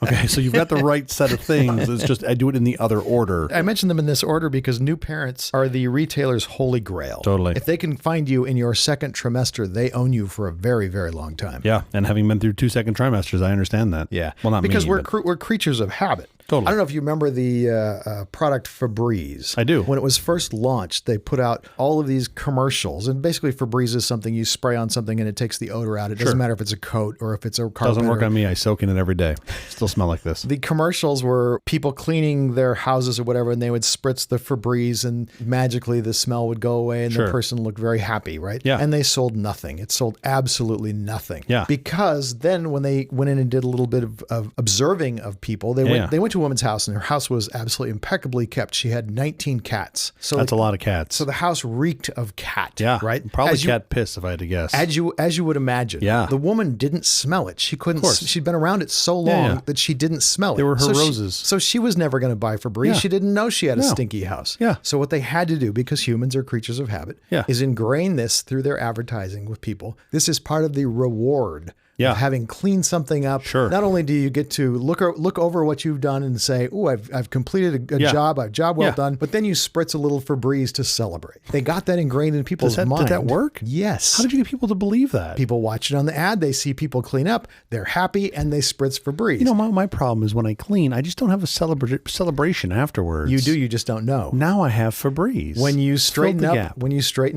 Okay, so you've got the right set of things. It's just I do it in the other order. I mention them in this order because new parents are the retailer's holy grail. Totally. If they can find you in your second trimester, they own you for a very, very long time. Yeah, and having been through 2 second trimesters, I understand that. Yeah. Well, not because me, we're creatures of habit. Totally. I don't know if you remember the product Febreze. I do. When it was first launched, they put out all of these commercials. And basically Febreze is something you spray on something and it takes the odor out. It doesn't matter if it's a coat or if it's a carpet. Doesn't work on me. I soak in it every day. Still smell like this. The commercials were people cleaning their houses or whatever, and they would spritz the Febreze and magically the smell would go away and the person looked very happy, right? Yeah. And they sold nothing. It sold absolutely nothing. Yeah. Because then when they went in and did a little bit of observing of people, they went to a woman's house and her house was absolutely impeccably kept. She had 19 cats. So that's a lot of cats. So the house reeked of cat. Yeah. Right? Probably cat piss if I had to guess. As you would imagine. Yeah. The woman didn't smell it. She couldn't. She'd been around it so long that she didn't smell it. They were her so roses. So she was never going to buy Febreze. Yeah. She didn't know she had a stinky house. Yeah. So what they had to do, because humans are creatures of habit, is ingrain this through their advertising with people. This is part of the reward. Yeah. Having cleaned something up. Sure. Not only do you get to look over what you've done and say, "Oh, I've completed a job, a job well done," but then you spritz a little Febreze to celebrate. They got that ingrained in people's mind. Did that work? Yes. How did you get people to believe that? People watch it on the ad. They see people clean up. They're happy and they spritz Febreze. You know, my problem is when I clean, I just don't have a celebration afterwards. You do. You just don't know. Now I have Febreze. When you straighten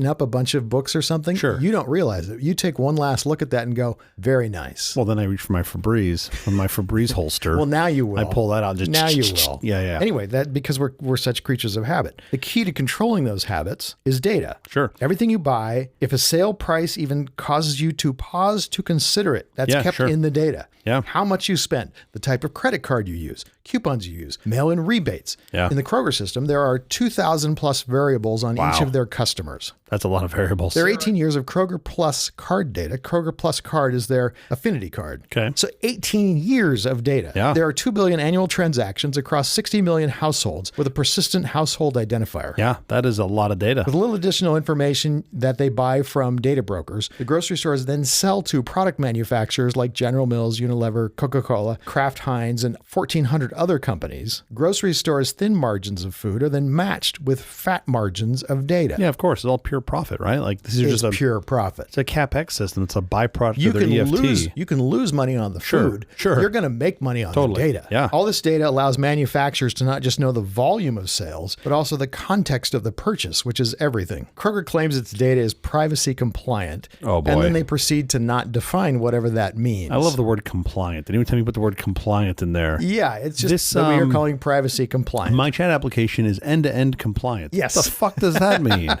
up a bunch of books or something, you don't realize it. You take one last look at that and go, very nice. Well, then I reach for my Febreze from my Febreze holster. Well, now you will. I pull that out. And just now you will. Yeah. Anyway, because we're such creatures of habit. The key to controlling those habits is data. Sure. Everything you buy, if a sale price even causes you to pause to consider it, that's kept in the data. Yeah. How much you spent, the type of credit card you use, coupons you use, mail-in rebates. Yeah. In the Kroger system, there are 2,000 plus variables on each of their customers. That's a lot of variables. There are 18 years of Kroger Plus card data. Kroger Plus card is their affinity card. Okay. So 18 years of data. Yeah. There are 2 billion annual transactions across 60 million households with a persistent household identifier. Yeah, that is a lot of data. With a little additional information that they buy from data brokers, the grocery stores then sell to product manufacturers like General Mills, Unilever, Coca-Cola, Kraft Heinz, and 1,400 other companies. Grocery stores' thin margins of food are then matched with fat margins of data. Yeah, of course. It's all pure profit, right? Like this is just pure profit. It's a CapEx system. It's a byproduct of their EFT. You can lose money on the food. Sure. You're going to make money on the data. Yeah. All this data allows manufacturers to not just know the volume of sales, but also the context of the purchase, which is everything. Kroger claims its data is privacy compliant. Oh, boy. And then they proceed to not define whatever that means. I love the word compliant. Did anyone tell me you put the word compliant in there? Yeah, it's just that we are calling privacy compliant. My chat application is end-to-end compliant. Yes. What the fuck does that mean?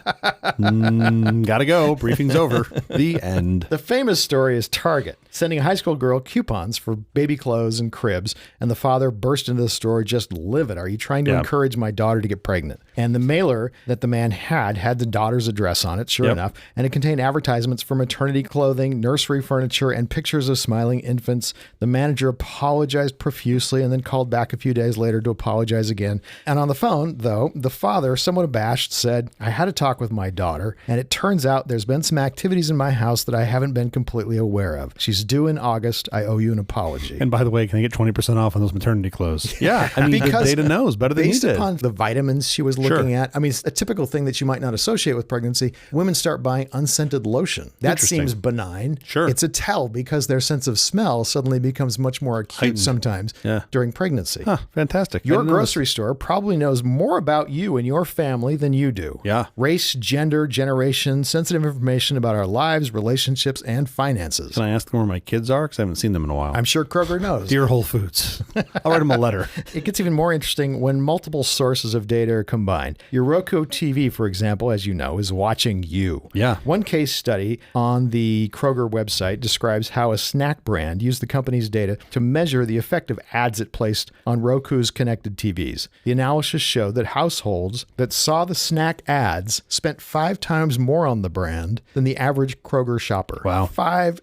Gotta go. Briefing's over. The end. The famous story is Target. sending a high school girl coupons for baby clothes and cribs, and the father burst into the store just livid. Are you trying to encourage my daughter to get pregnant? And the mailer that the man had the daughter's address on it, sure enough, and it contained advertisements for maternity clothing, nursery furniture, and pictures of smiling infants. The manager apologized profusely and then called back a few days later to apologize again. And on the phone, though, the father, somewhat abashed, said, I had a talk with my daughter, and it turns out there's been some activities in my house that I haven't been completely aware of. She's due in August. I owe you an apology. And by the way, can I get 20% off on those maternity clothes? Yeah. I mean, because the data knows better than you did. Based upon the vitamins she was looking at, I mean, a typical thing that you might not associate with pregnancy, women start buying unscented lotion. That seems benign. Sure. It's a tell because their sense of smell suddenly becomes much more acute sometimes during pregnancy. Huh, fantastic. Your grocery store probably knows more about you and your family than you do. Yeah. Race, gender, generation, sensitive information about our lives, relationships, and finances. Can I ask them where my kids are? Because I haven't seen them in a while. I'm sure Kroger knows. Dear Whole Foods. I'll write them a letter. It gets even more interesting when multiple sources of data are combined. Your Roku TV, for example, as you know, is watching you. Yeah. One case study on the Kroger website describes how a snack brand used the company's data to measure the effect of ads it placed on Roku's connected TVs. The analysis showed that households that saw the snack ads spent 5 times more on the brand than the average Kroger shopper. Wow. 5x.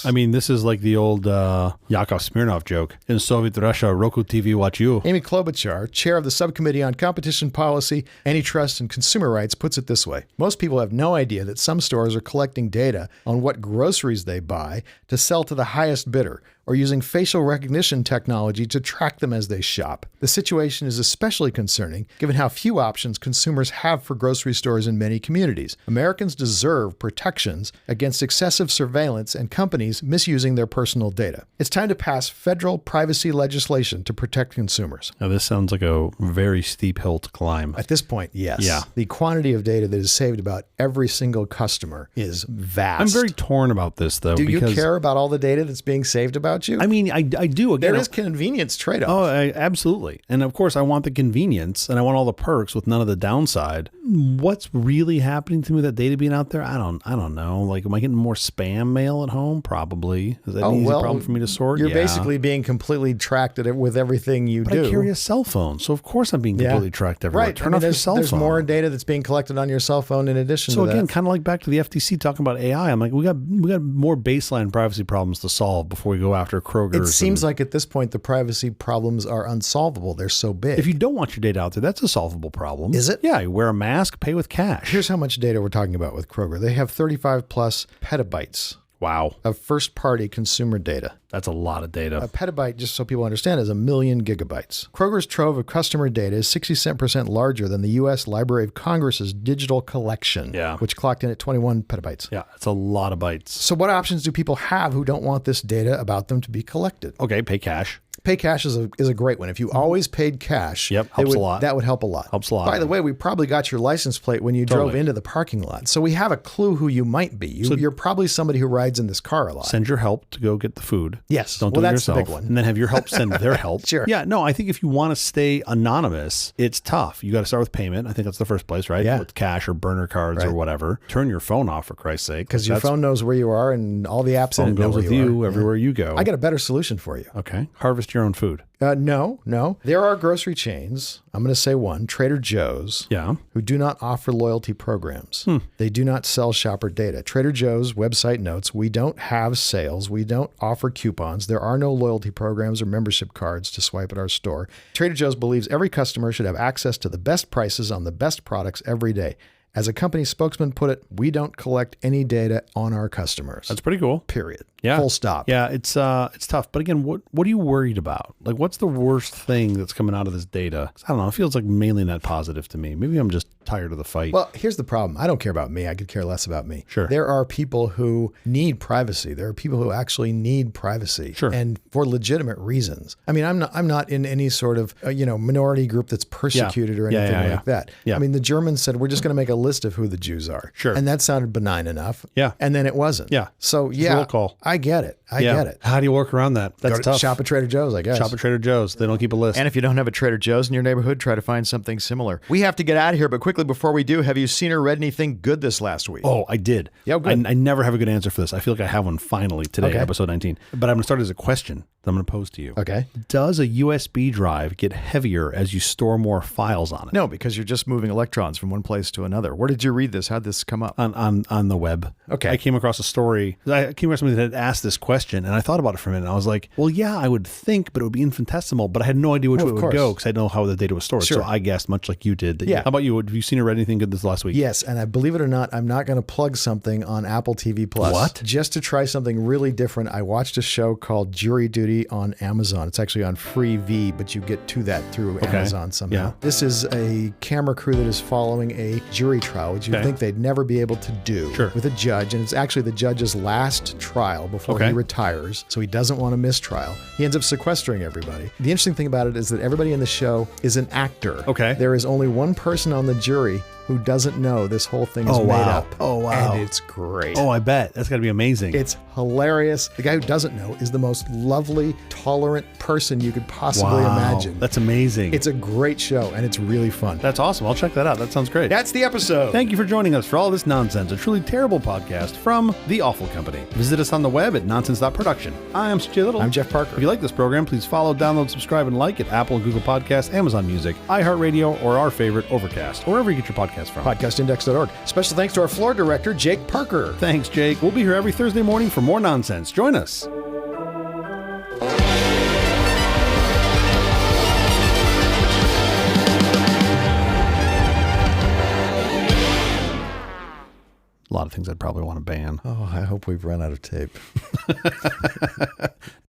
I mean, this is like the old Yakov Smirnov joke. In Soviet Russia, Roku TV watch you. Amy Klobuchar, chair of the Subcommittee on Competition Policy, Antitrust, and Consumer Rights, puts it this way. Most people have no idea that some stores are collecting data on what groceries they buy to sell to the highest bidder, or using facial recognition technology to track them as they shop. The situation is especially concerning given how few options consumers have for grocery stores in many communities. Americans deserve protections against excessive surveillance and companies misusing their personal data. It's time to pass federal privacy legislation to protect consumers. Now, this sounds like a very steep hill to climb. At this point, yes. Yeah. The quantity of data that is saved about every single customer is vast. I'm very torn about this, though. Do you care about all the data that's being saved about you? I mean, I do. Again, there is convenience trade-off. Oh, absolutely. And of course, I want the convenience and I want all the perks with none of the downside. What's really happening to me with that data being out there? I don't know. Like, am I getting more spam mail at home? Probably. Is that an easy problem for me to sort? You're basically being completely tracked with everything you do. I carry a cell phone, so of course I'm being completely tracked everywhere. Right. Turn off your cell phone. There's more data that's being collected on your cell phone in addition to that. So again, kind of like back to the FTC talking about AI. I'm like, we got more baseline privacy problems to solve before we go after Kroger. It seems like at this point the privacy problems are unsolvable. They're so big. If you don't want your data out there, that's a solvable problem. Is it? Yeah, you wear a mask, pay with cash. Here's how much data we're talking about with Kroger. They have 35 plus petabytes. Wow. Of first-party consumer data. That's a lot of data. A petabyte, just so people understand, is 1 million gigabytes. Kroger's trove of customer data is 67% larger than the U.S. Library of Congress's digital collection, which clocked in at 21 petabytes. Yeah, it's a lot of bytes. So what options do people have who don't want this data about them to be collected? Okay, pay cash. Pay cash is a great one. If you always paid cash, helps a lot. That would help a lot. Helps a lot. By the way, we probably got your license plate when you drove into the parking lot. So we have a clue who you might be. You're probably somebody who rides in this car a lot. Send your help to go get the food. Yes. Don't do it yourself. The big one. And then have your help send their help. Sure. Yeah, no, I think if you want to stay anonymous, it's tough. You got to start with payment. I think that's the first place, right? Yeah. With cash or burner cards or whatever. Turn your phone off, for Christ's sake. Because your phone knows where you are and all the apps in it goes with you everywhere you go. I got a better solution for you. Okay. Harvest your own food. No. There are grocery chains, I'm going to say one, Trader Joe's, who do not offer loyalty programs. They do not sell shopper data. Trader Joe's website notes, we don't have sales. We don't offer coupons. There are no loyalty programs or membership cards to swipe at our store. Trader Joe's believes every customer should have access to the best prices on the best products every day. As a company spokesman put it, we don't collect any data on our customers. That's pretty cool. Period. Yeah. Full stop. Yeah, it's tough. But again, what are you worried about? Like, what's the worst thing that's coming out of this data? I don't know. It feels like mainly net positive to me. Maybe I'm just tired of the fight. Well, here's the problem. I don't care about me. I could care less about me. Sure. There are people who need privacy. There are people who actually need privacy. Sure. And for legitimate reasons. I mean, I'm not in any sort of minority group that's persecuted or anything like that. Yeah. I mean, the Germans said, we're just going to make a list of who the Jews are. Sure. And that sounded benign enough. Yeah. And then it wasn't. Yeah. So it's a roll call. I get it. I get it. How do you work around that? That's tough. Shop at Trader Joe's, I guess. Shop at Trader Joe's. They don't keep a list. And if you don't have a Trader Joe's in your neighborhood, try to find something similar. We have to get out of here, but quickly before we do, have you seen or read anything good this last week? Oh, I did. Yeah, good. I never have a good answer for this. I feel like I have one finally today, episode 19. But I'm going to start as a question that I'm going to pose to you. Okay. Does a USB drive get heavier as you store more files on it? No, because you're just moving electrons from one place to another. Where did you read this? How'd this come up? On the web. Okay. I came across a story. I came across somebody that had asked this question, and I thought about it for a minute. And I was like, well, yeah, I would think, but it would be infinitesimal. But I had no idea which way it would go because I didn't know how the data was stored. Sure. So I guessed, much like you did. Yeah. How about you? Have you seen or read anything good this last week? Yes, and I believe it or not, I'm not going to plug something on Apple TV Plus. What? Just to try something really different. I watched a show called Jury Duty on Amazon. It's actually on Freevee, but you get to that through Amazon somehow. Yeah. This is a camera crew that is following a jury trial, which you'd think they'd never be able to do with a judge. And it's actually the judge's last trial before he retires. So he doesn't want a mistrial. He ends up sequestering everybody. The interesting thing about it is that everybody in the show is an actor. Okay. There is only one person on the jury who doesn't know this whole thing is made up. Oh, wow. And it's great. Oh, I bet. That's got to be amazing. It's hilarious. The guy who doesn't know is the most lovely, tolerant person you could possibly imagine. That's amazing. It's a great show, and it's really fun. That's awesome. I'll check that out. That sounds great. That's the episode. Thank you for joining us for all this nonsense, a truly terrible podcast from The Awful Company. Visit us on the web at nonsense.production. I'm Stu Little. I'm Jeff Parker. If you like this program, please follow, download, subscribe, and like at Apple and Google Podcasts, Amazon Music, iHeartRadio, or our favorite, Overcast, or wherever you get your podcasts from. Podcastindex.org. Special thanks to our floor director, Jake Parker. Thanks, Jake. We'll be here every Thursday morning for more nonsense. Join us. A lot of things I'd probably want to ban. Oh, I hope we've run out of tape.